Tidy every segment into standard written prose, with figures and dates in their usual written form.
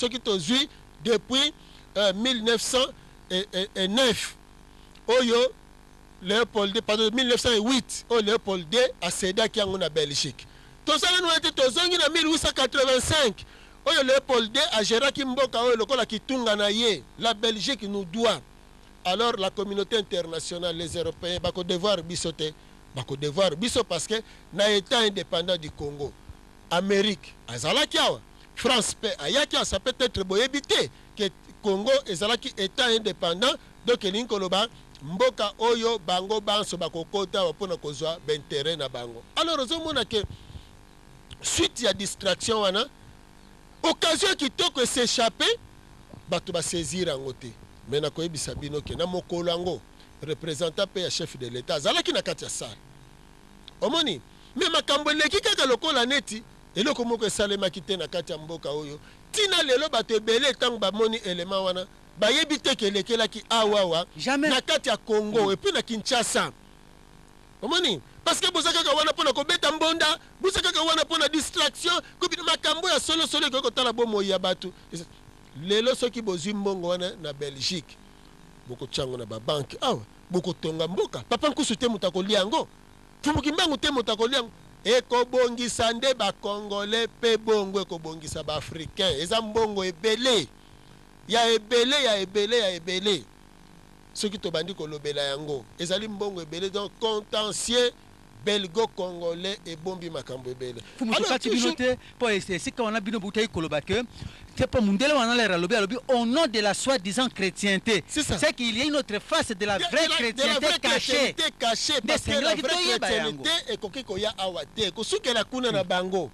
ce qui tozui depuis 1909 oyo Léopold II, pardon, 1908 oyo Léopold II asedaki yango na Belgique. Tozala nous ete tozongi na 1885 oyo Léopold II agéraki mboka oyo lokola kitunga na ye. La Belgique nous doit. Alors la communauté internationale, les Européens, bako devoir bisote, bako devoir biso parce que na état indépendant du Congo, Amérique, azalaki awa, France pe ayaki, ça peut être boyebité que Congo ezalaki état indépendant, donc linkoloba mboka oyo bango banso bako kota pona kozwa b'intérêt na bango. Alors ozomona que suite ya distraction wana, occasion kitoko s'échapper, bato ba saisir yango te. Mais na koyebisa bino ke na mokolo yango représentant pe ya chef de l'état azalaki na kati ya sala omoni me makambo eleki kaka lokola neti eloko moko esalemaki te na kati ya mboka oyo tina lelo bato ebele ntango bamoni elema wana bayebi te ke elekelaki awawa na kati ya Congo epuis na Kinshasa omoni parce que boza kaka wana mpona kobeta mbonda boza kaka wana mpona distraction kobina makambo ya solo ekoki kotala bomoi ya bato. Lelo soki bozwi mbongo wana na Belgique boko tyango na babanke awa boko tonga mboka papa nkusu te mutakolia yango fumuki mbangu te mutakolia yango ekobongisa nde bakongole pe bongo ekobongisa baafricain eza mbongo ebele ya ebele soki tobandi kolobela yango ezali mbongo ebele donc contentieux belgo-congolais et bombi makambo ebele. C'est quand on a bino bouteille kolobake. C'est pas Mundele on a l'air au nom de la soi-disant chrétienté. C'est qu'il y a une autre face de la vraie chrétienté cachée. Parce que la vraie chrétienté est koki koya awate. Kosuke la kuna na bango.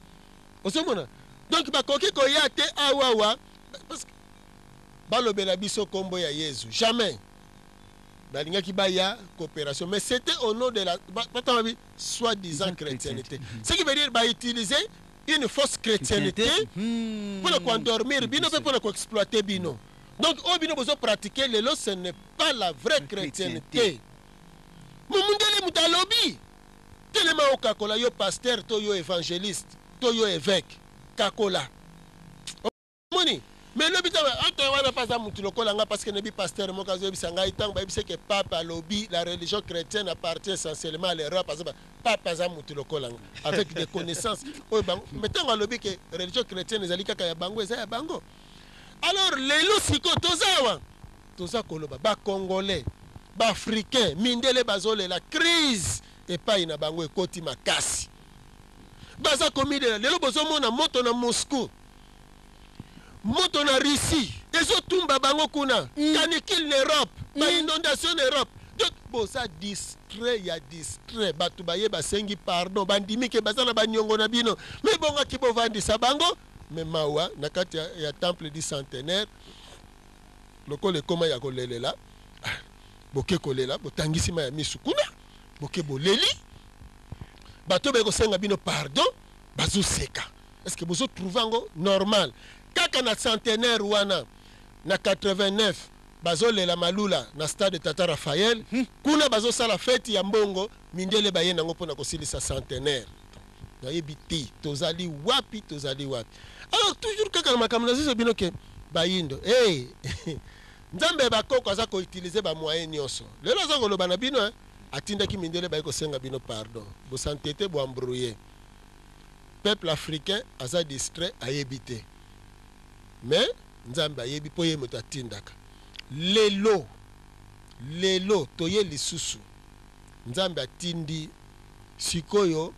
Osomona. Donc ba koki koya te awawa parce que balobela biso kombo ya Yesu. Jamais. Balingaki baya coopération, mais c'était au nom de la soi-disant chrétienté. Ce qui veut dire utiliser une fausse chrétienté pour endormir bino pour exploiter bino. Donc au bino besoin pratiquer le ce n'est pas la vraie chrétienté. Mumundele mutalobi tellement au kakola yo pasteur to yo évangéliste to yo évêque kakola. Moni mais le but est pas à Moutiloko parce que le pasteur Mokazo Bisanga itang ba que papa lobby la religion chrétienne appartient essentiellement à l'Europe parce que papa za Moutiloko avec des connaissances mais tant lobby que religion chrétienne ezali kaka ya bango eza ya bango. Alors lelo siko tozawa toza koloba ba congolais ba africain mindele bazole la crise et pas ina bango ekoti makasi baza komide lelo bozomona moto na Moscou moto na Russie ezotumba bango kuna canicule en Europe ba inondation en Europe donc boza distrait ya distrait batu baye basengi pardon bandimi ke bazana banyongo na bino mais bonga kibovandisa bango mais mawa na kati ya temple du centenaire lokole koma ya kolelela boke kolela botangisi ma ya misu kuna boke boleli bato be ko senga bino pardon bazo seka est-ce que bozo trouver ngo normal kaka na centenaire wana na 89 bazolela malula na stade Tata Raphaël kuna bazosala fête ya mbongo mindele baye nango pona kosilisa centenaire na yebiti tozali wapi alors toujours kaka na makambo nazo bino ke bayindo nzambe bakoko aza ko utiliser ba moyen nyonso lelo aza koloba na bino atindaki mindele baye ko senga bino pardon bo santete bo embrouiller peuple africain aza distrait ayebite. Mais nzambe ayebi po ye moto atindaka lelo toye lisusu nzambe atindi sikoyo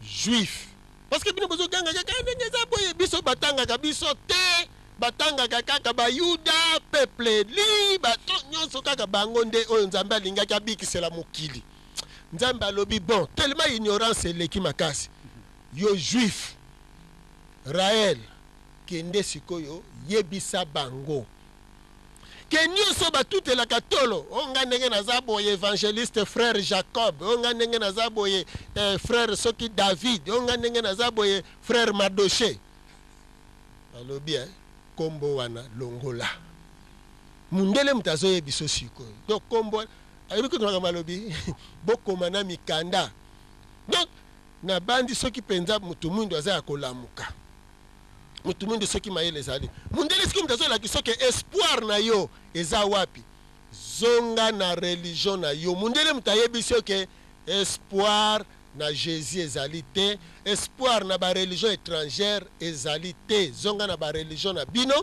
juif parce que bino bozo ganga kaka ndenge za boye biso batangaka biso te batangaka kaka bayuda peuple li bato nyonso kaka bango nde oyo nzambe alingaki abikisela mokili nzambe alobi bon tellement ignorance eleki makasi yo juif Raël kende sikoyo yebisa bango ke nyonso batutelaka tolo onga ndenge naza boye évangéliste frère Jacob onga ndenge naza boye frère soki David onga ndenge naza boye frère Madoché alobi kombo wana longola mundele mutazo yebiso sikoyo donc kombo ayebiko tona malobi bokoma na mikanda donc na bandi soki penza mutu mundu aza ya kolamuka mutu mwende soki mayele ezali mundele soki mutu azolaki soki espoir na yo eza wapi zonga na religion na yo mundele mutu ayebi soki espoir na Jésus ezali te espoir na ba religion étrangère ezali te zonga na ba religion na bino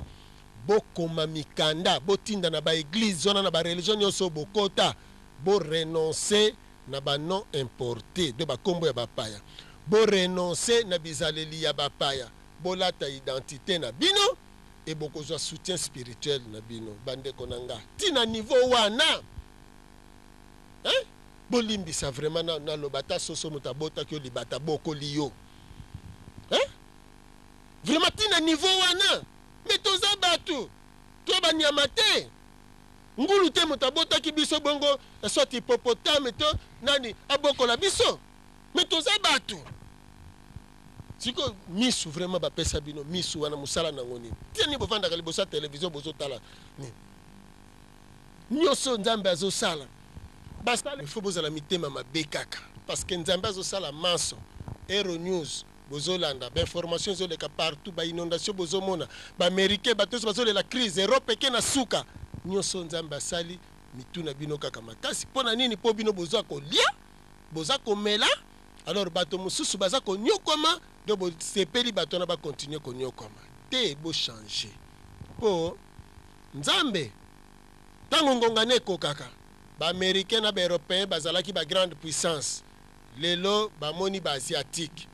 bokoma mikanda botinda na ba église zona na ba religion nyonso bokota bo renoncer na ba non importé de ba kombo ya bapaya bo renoncer na bizaleli ya bapaya bolata identité na bino et bokozwa soutien spirituel na bino bandeko na nga tina niveau wana hein bolimbisa vraiment na lobata soso mutabota ki libata boko liyo hein vraiment tina niveau wana mais toza batu to banyama te ngulu te mutabota ki biso bongo sorti hippopotame to nani abokola biso mais toza batu siko misu vraiment bapesa bino misu wana musala nango nini tiani bovandaka liboso ya televizio bozotala nyonso nzambe azosala basala ifo bozala mitema mabe kaka parce que nzambe azosala manso Aero News bozolanda bainformation ezoleka partout bainondation bozomona baaméricain bato nyonso bazolela crise Europe eke na suka nyonso nzambe asali mituna bino kaka makasi mpo na nini mpo bino bozwa kolia boza komela alors bato mosusu baza konyokoma do bosepeli bato wana bakontinue konyokoma te bochange mpo nzambe ntango ngongana ekokaka baaméricain na baeuropéen bazalaki bagrande puissance lelo bamoni baasiatique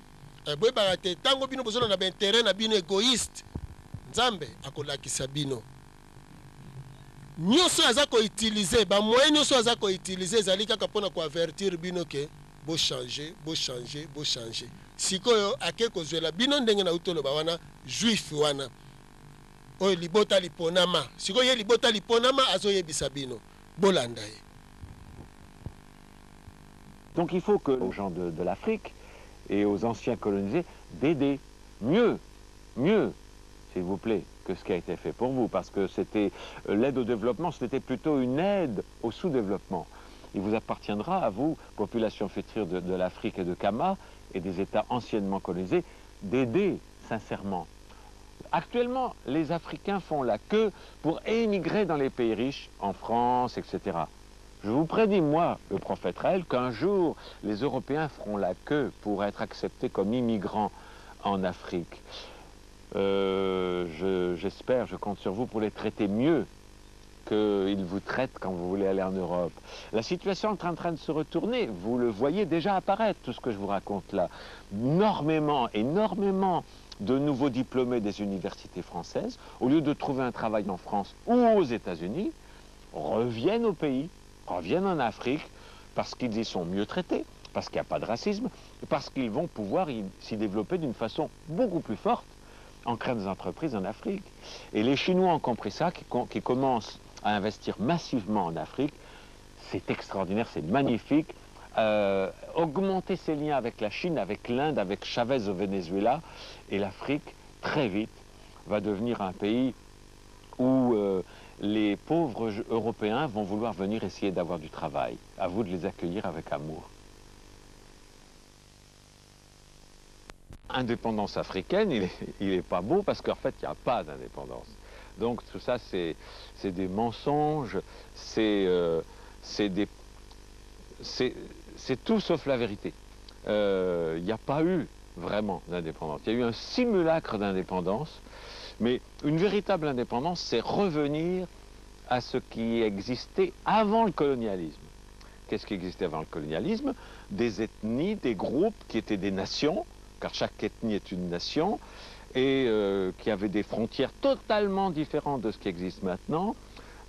boyebaka te ntango bino bozolanda baintere na bino égoïste nzambe akolakisa bino nyonso aza koutilize bamoyen nyonso aza koutilize ezali kaka mpona koavertir bino ke bochange bochange bochange sikoyo ake kozwela bino ndenge na utoloba wana juif wana oyo libota liponama sikoyo ye libota liponama azoyebisa bino bolanda ye. Donc il faut que aux gens de l'Afrique et aux anciens colonisés d'aider mieux, s'il vous plaît, que ce qui a été fait pour vous, parce que c'était l'aide au développement, c'était plutôt une aide au sous-développement. Il vous appartiendra à vous, population future de l'Afrique et de Kama et des États anciennement colonisés, d'aider sincèrement. Actuellement, les Africains font la queue pour émigrer dans les pays riches, en France, etc. Je vous prédis, moi, le prophète Raël, qu'un jour, les Européens feront la queue pour être acceptés comme immigrants en Afrique. J'espère, je compte sur vous pour les traiter mieux qu'ils vous traitent quand vous voulez aller en Europe. La situation est en train de se retourner, vous le voyez déjà apparaître, tout ce que je vous raconte là. Énormément de nouveaux diplômés des universités françaises, au lieu de trouver un travail en France ou aux États-Unis, reviennent au pays, reviennent en Afrique, parce qu'ils y sont mieux traités, parce qu'il n'y a pas de racisme, parce qu'ils vont pouvoir s'y développer d'une façon beaucoup plus forte en créant des entreprises en Afrique. Et les Chinois ont compris ça, qui commencent à investir massivement en Afrique. C'est extraordinaire, c'est magnifique. Augmenter ses liens avec la Chine, avec l'Inde, avec Chavez au Venezuela, et l'Afrique, très vite, va devenir un pays où les pauvres Européens vont vouloir venir essayer d'avoir du travail. À vous de les accueillir avec amour. Indépendance africaine, il est pas beau parce qu'en fait, il n'y a pas d'indépendance. Donc tout ça, c'est des mensonges, c'est tout sauf la vérité. Il n'y a pas eu vraiment d'indépendance. Il y a eu un simulacre d'indépendance, mais une véritable indépendance, c'est revenir à ce qui existait avant le colonialisme. Qu'est-ce qui existait avant le colonialisme? Des ethnies, des groupes qui étaient des nations, car chaque ethnie est une nation, et qui avaient des frontières totalement différentes de ce qui existe maintenant,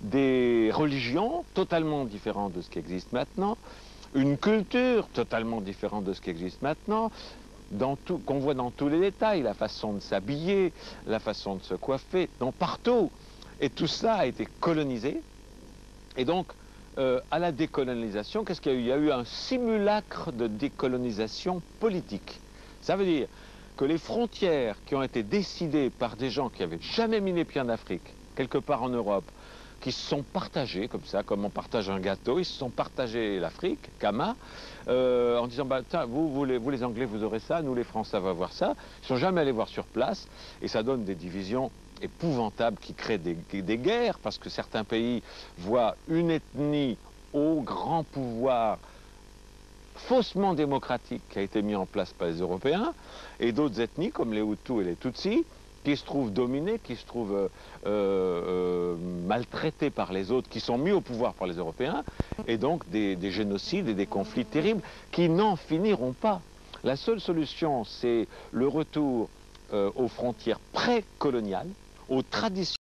des religions totalement différentes de ce qui existe maintenant, une culture totalement différente de ce qui existe maintenant, qu'on voit dans tous les détails, la façon de s'habiller, la façon de se coiffer, partout. Et tout ça a été colonisé. Et donc, à la décolonisation, qu'est-ce qu'il y a eu? Il y a eu un simulacre de décolonisation politique. Ça veut dire que les frontières qui ont été décidées par des gens qui n'avaient jamais mis les pieds en Afrique, quelque part en Europe, qui se sont partagés comme ça, comme on partage un gâteau. Ils se sont partagés l'Afrique, Kama, en disant bah, vous les Anglais, vous aurez ça, nous les Français, on va voir ça. Ils ne sont jamais allés voir sur place et ça donne des divisions épouvantables qui créent des guerres parce que certains pays voient une ethnie au grand pouvoir faussement démocratique qui a été mis en place par les Européens et d'autres ethnies comme les Hutus et les Tutsis qui se trouvent dominés, qui se trouvent maltraités par les autres, qui sont mis au pouvoir par les Européens, et donc des génocides et des conflits terribles qui n'en finiront pas. La seule solution, c'est le retour aux frontières pré-coloniales, aux traditions